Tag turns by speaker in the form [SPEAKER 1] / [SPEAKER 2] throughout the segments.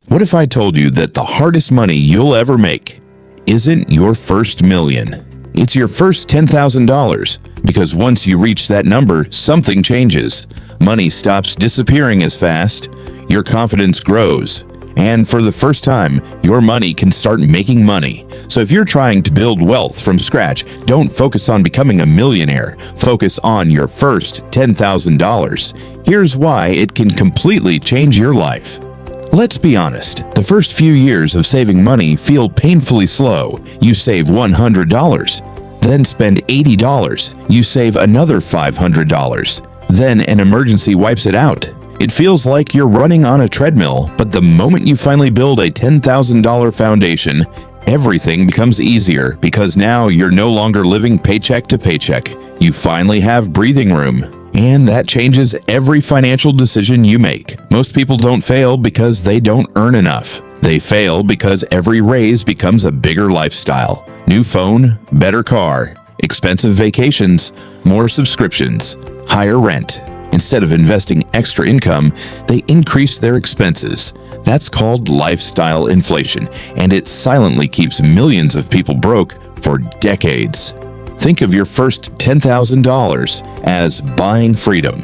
[SPEAKER 1] What if I told you that the hardest money you'll ever make isn't your first million? It's your first $10,000, because once you reach that number, something changes. Money stops disappearing as fast, your confidence grows, and for the first time, your money can start making money. So if you're trying to build wealth from scratch, don't focus on becoming a millionaire. Focus on your first $10,000. Here's why it can completely change your life. Let's be honest, the first few years of saving money feel painfully slow. You save $100, then spend $80. You save another $500. Then an emergency wipes it out. It feels like you're running on a treadmill, but the moment you finally build a $10,000 foundation, everything becomes easier because now you're no longer living paycheck to paycheck. You finally have breathing room. And that changes every financial decision you make. Most people don't fail because they don't earn enough. They fail because every raise becomes a bigger lifestyle. New phone, better car, expensive vacations, more subscriptions, higher rent. Instead of investing extra income, they increase their expenses. That's called lifestyle inflation, and it silently keeps millions of people broke for decades. Think of your first $10,000 as buying freedom.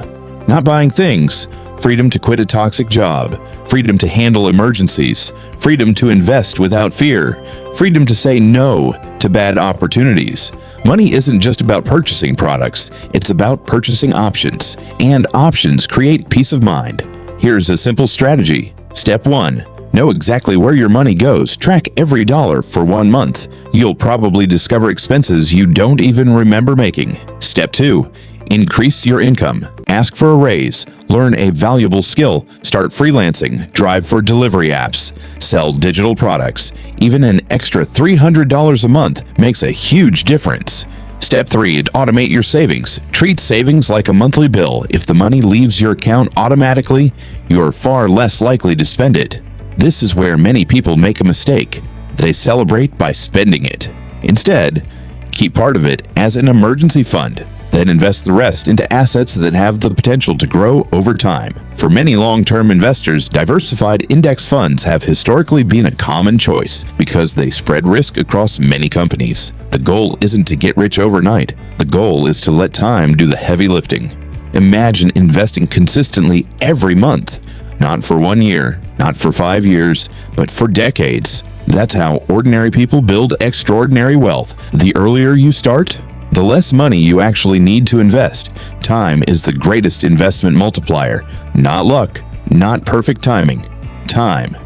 [SPEAKER 1] Not buying things, freedom to quit a toxic job, freedom to handle emergencies, freedom to invest without fear, freedom to say no to bad opportunities. Money isn't just about purchasing products, it's about purchasing options, and options create peace of mind. Here's a simple strategy. Step 1. Know exactly where your money goes. Track every dollar for 1 month. You'll probably discover expenses you don't even remember making. Step 2. Increase your income. Ask for a raise. Learn a valuable skill. Start freelancing. Drive for delivery apps. Sell digital products. Even an extra $300 a month makes a huge difference. Step 3. Automate your savings. Treat savings like a monthly bill. If the money leaves your account automatically, you're far less likely to spend it. This is where many people make a mistake. They celebrate by spending it. Instead, keep part of it as an emergency fund. Then invest the rest into assets that have the potential to grow over time. For many long-term investors, diversified index funds have historically been a common choice because they spread risk across many companies. The goal isn't to get rich overnight. The goal is to let time do the heavy lifting. Imagine investing consistently every month. Not for 1 year, not for 5 years, but for decades. That's how ordinary people build extraordinary wealth. The earlier you start, the less money you actually need to invest. Time is the greatest investment multiplier. Not luck, not perfect timing. Time.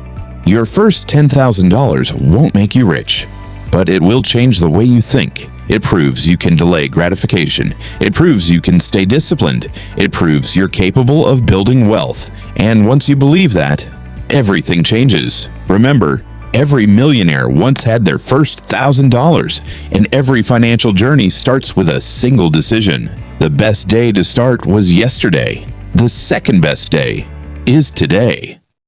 [SPEAKER 1] Your first $10,000 won't make you rich, but it will change the way you think. It proves you can delay gratification. It proves you can stay disciplined. It proves you're capable of building wealth. And once you believe that, everything changes. Remember, every millionaire once had their first $1,000, and every financial journey starts with a single decision. The best day to start was yesterday. The second best day is today.